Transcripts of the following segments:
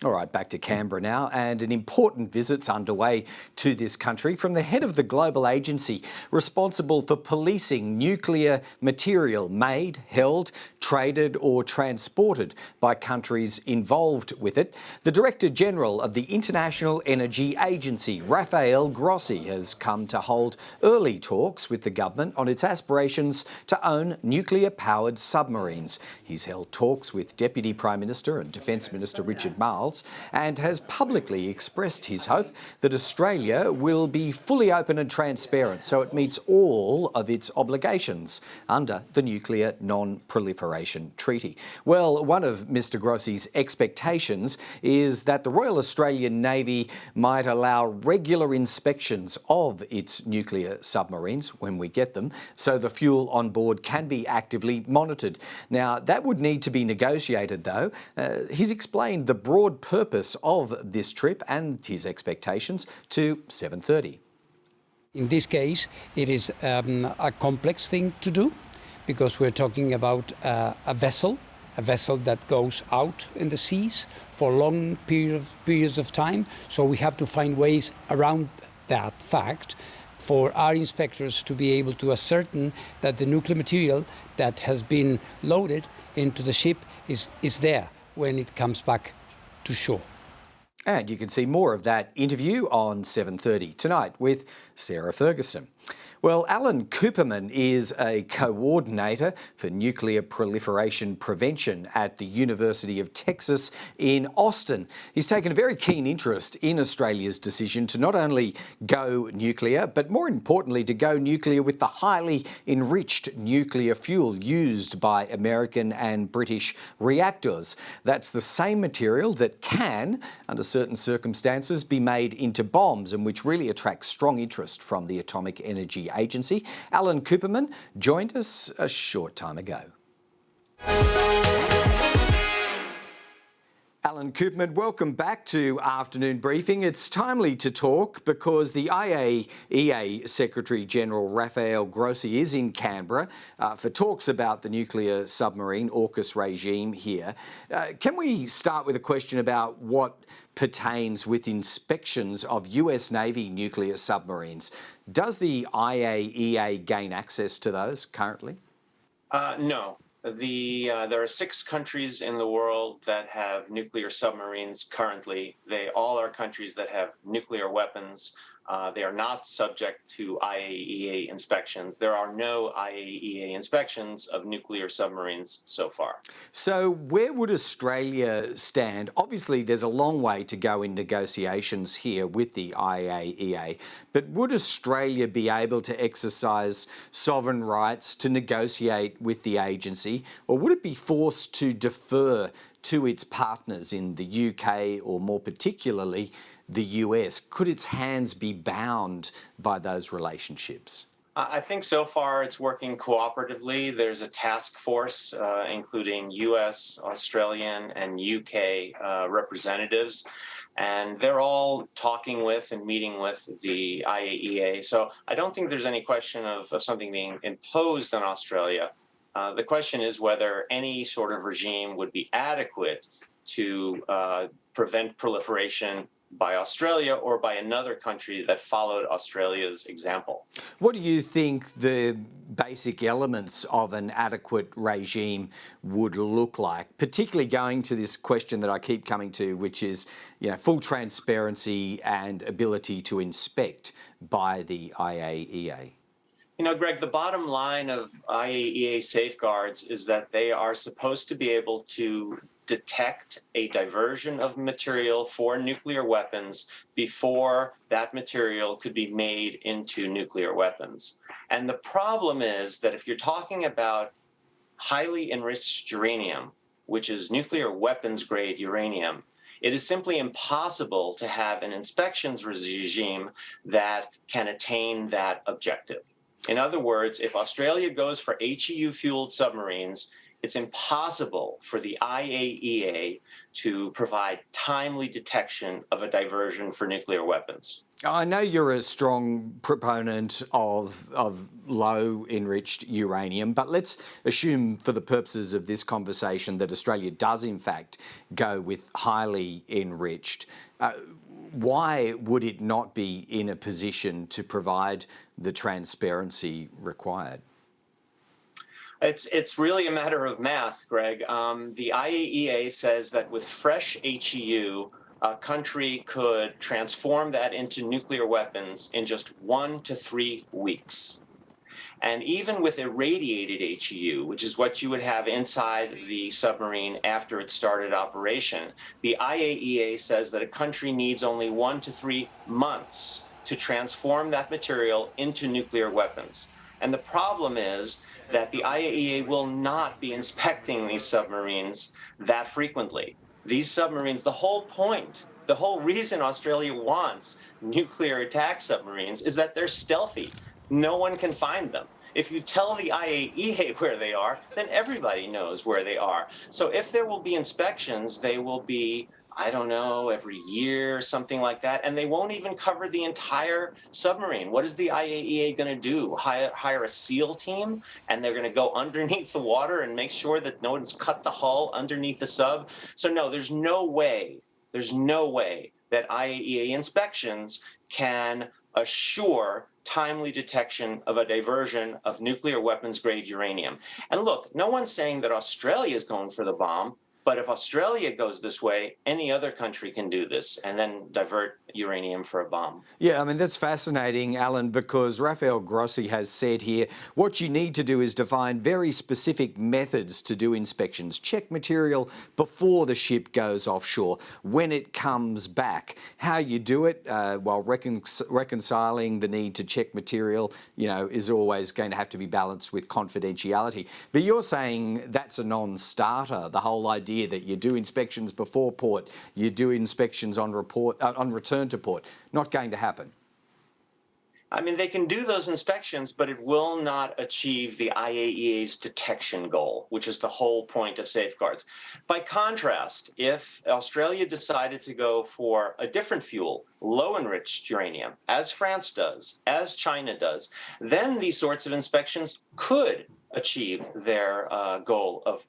All right, back to Canberra now, and an important visit's underway to this country from the head of the global agency responsible for policing nuclear material made, held, traded or transported by countries involved with it. The Director General of the International Energy Agency, Rafael Grossi, has come to hold early talks with the government on its aspirations to own nuclear-powered submarines. He's held talks with Deputy Prime Minister and Defence Minister Richard Marles, and has publicly expressed his hope that Australia will be fully open and transparent so it meets all of its obligations under the Nuclear Non-Proliferation Treaty. Well, one of Mr Grossi's expectations is that the Royal Australian Navy might allow regular inspections of its nuclear submarines when we get them, so the fuel on board can be actively monitored. Now, that would need to be negotiated, though. He's explained the broad purpose of this trip and his expectations to 7:30. In this case, it is a complex thing to do because we're talking about a vessel that goes out in the seas for long periods of time. So we have to find ways around that fact for our inspectors to be able to ascertain that the nuclear material that has been loaded into the ship is there when it comes back to shore. And you can see more of that interview on 7:30 tonight with Sarah Ferguson. Well, Alan Kuperman is a coordinator for nuclear proliferation prevention at the University of Texas in Austin. He's taken a very keen interest in Australia's decision to not only go nuclear, but more importantly, to go nuclear with the highly enriched nuclear fuel used by American and British reactors. That's the same material that can, under certain circumstances, be made into bombs and which really attracts strong interest from the Atomic Energy Agency. Alan Kuperman joined us a short time ago. Alan Kuperman, welcome back to Afternoon Briefing. It's timely to talk because the IAEA Secretary-General Rafael Grossi is in Canberra for talks about the nuclear submarine AUKUS regime here. Can we start with a question about what pertains with inspections of US Navy nuclear submarines? Does the IAEA gain access to those currently? No. There are 6 countries in the world that have nuclear submarines currently. They all are countries that have nuclear weapons. They are not subject to IAEA inspections. There are no IAEA inspections of nuclear submarines so far. So where would Australia stand? Obviously, there's a long way to go in negotiations here with the IAEA, but would Australia be able to exercise sovereign rights to negotiate with the agency, or would it be forced to defer to its partners in the UK or more particularly the US? Could its hands be bound by those relationships? I think so far it's working cooperatively. There's a task force, including US, Australian, and UK representatives, and they're all talking with and meeting with the IAEA. So I don't think there's any question of something being imposed on Australia. The question is whether any sort of regime would be adequate to prevent proliferation by Australia or by another country that followed Australia's example. What do you think the basic elements of an adequate regime would look like, particularly going to this question that I keep coming to, which is, full transparency and ability to inspect by the IAEA? Greg, the bottom line of IAEA safeguards is that they are supposed to be able to detect a diversion of material for nuclear weapons before that material could be made into nuclear weapons. And the problem is that if you're talking about highly enriched uranium, which is nuclear weapons grade uranium, it is simply impossible to have an inspections regime that can attain that objective. In other words, if Australia goes for HEU-fueled submarines, it's impossible for the IAEA to provide timely detection of a diversion for nuclear weapons. I know you're a strong proponent of low enriched uranium, but let's assume for the purposes of this conversation that Australia does in fact go with highly enriched. Why would it not be in a position to provide the transparency required? It's really a matter of math, Greg. The IAEA says that with fresh HEU, a country could transform that into nuclear weapons in just 1 to 3 weeks. And even with irradiated HEU, which is what you would have inside the submarine after it started operation, the IAEA says that a country needs only 1 to 3 months to transform that material into nuclear weapons. And the problem is that the IAEA will not be inspecting these submarines that frequently. These submarines, the whole point, the whole reason Australia wants nuclear attack submarines is that they're stealthy. No one can find them. If you tell the IAEA where they are, then everybody knows where they are. So if there will be inspections, they will be, I don't know, every year, something like that, and they won't even cover the entire submarine. What is the IAEA going to do? Hire a SEAL team, and they're going to go underneath the water and make sure that no one's cut the hull underneath the sub? So no, there's no way that IAEA inspections can assure timely detection of a diversion of nuclear weapons grade uranium. And look, no one's saying that Australia is going for the bomb, but if Australia goes this way, any other country can do this and then divert uranium for a bomb. Yeah, I mean, that's fascinating, Alan, because Rafael Grossi has said here, what you need to do is define very specific methods to do inspections. Check material before the ship goes offshore, when it comes back. How you do it while reconciling the need to check material, is always going to have to be balanced with confidentiality. But you're saying that's a non-starter, the whole idea that you do inspections before port, you do inspections on return to port. Not going to happen. I mean, they can do those inspections, but it will not achieve the IAEA's detection goal, which is the whole point of safeguards. By contrast, if Australia decided to go for a different fuel, low-enriched uranium, as France does, as China does, then these sorts of inspections could achieve their goal of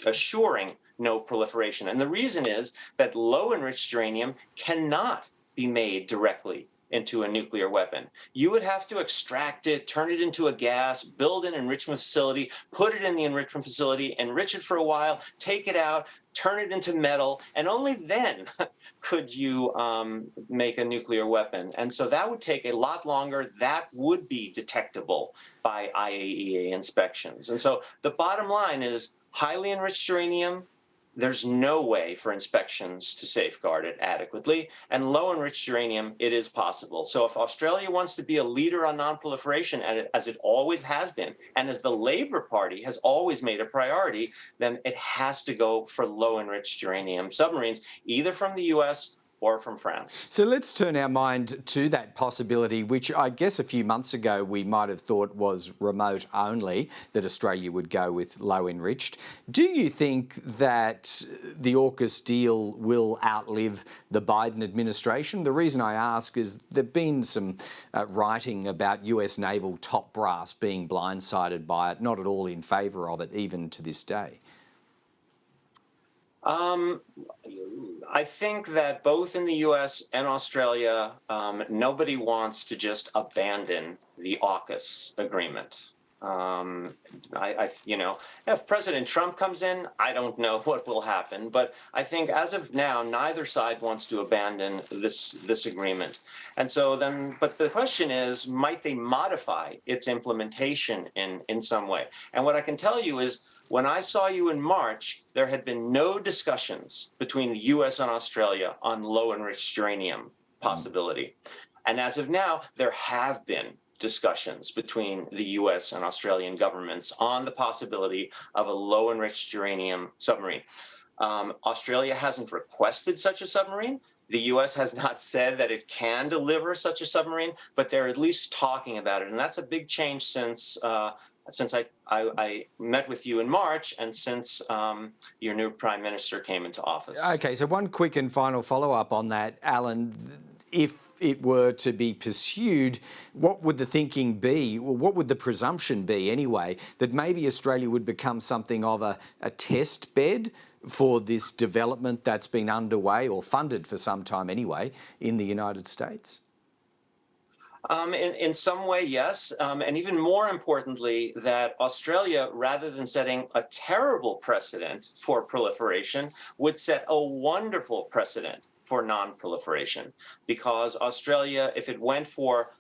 assuring no proliferation. And the reason is that low-enriched uranium cannot be made directly into a nuclear weapon. You would have to extract it, turn it into a gas, build an enrichment facility, put it in the enrichment facility, enrich it for a while, take it out, turn it into metal, and only then could you make a nuclear weapon. And so that would take a lot longer. That would be detectable by IAEA inspections. And so the bottom line is highly enriched uranium, there's no way for inspections to safeguard it adequately. And low enriched uranium, it is possible. So if Australia wants to be a leader on nonproliferation, as it always has been, and as the Labor Party has always made a priority, then it has to go for low enriched uranium submarines, either from the US or from France. So let's turn our mind to that possibility, which I guess a few months ago we might have thought was remote only, that Australia would go with low enriched. Do you think that the AUKUS deal will outlive the Biden administration? The reason I ask is there've been some writing about US naval top brass being blindsided by it, not at all in favour of it, even to this day. I think that both in the U.S. and Australia, nobody wants to just abandon the AUKUS agreement. If President Trump comes in, I don't know what will happen. But I think as of now, neither side wants to abandon this agreement. And so then, but the question is, might they modify its implementation in some way? And what I can tell you is, when I saw you in March, there had been no discussions between the U.S. and Australia on low-enriched uranium possibility. And as of now, there have been discussions between the U.S. and Australian governments on the possibility of a low-enriched uranium submarine. Australia hasn't requested such a submarine. The U.S. has not said that it can deliver such a submarine, but they're at least talking about it. And that's a big change since since I met with you in March and since your new Prime Minister came into office. Okay, so one quick and final follow-up on that, Alan. If it were to be pursued, what would the thinking be? Well, what would the presumption be anyway, that maybe Australia would become something of a test bed for this development that's been underway or funded for some time anyway in the United States? In some way, yes. And even more importantly, that Australia, rather than setting a terrible precedent for proliferation, would set a wonderful precedent for non-proliferation. Because Australia, if it went for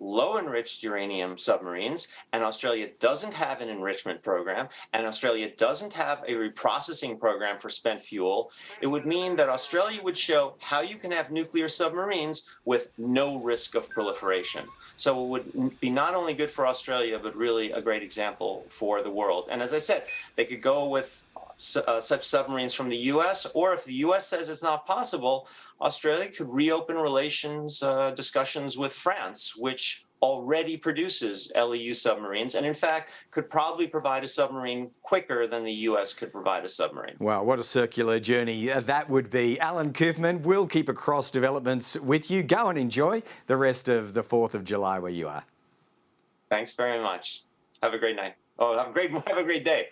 low enriched uranium submarines, and Australia doesn't have an enrichment program, and Australia doesn't have a reprocessing program for spent fuel, it would mean that Australia would show how you can have nuclear submarines with no risk of proliferation. So it would be not only good for Australia, but really a great example for the world. And as I said, they could go with such submarines from the U.S., or if the U.S. says it's not possible, Australia could reopen relations discussions with France, which already produces LEU submarines, and in fact could probably provide a submarine quicker than the U.S. could provide a submarine. Wow, what a circular journey that would be. Alan Kuperman, we'll keep across developments with you. Go and enjoy the rest of the 4th of July where you are. Thanks very much. Have a great night. Oh, have a great day.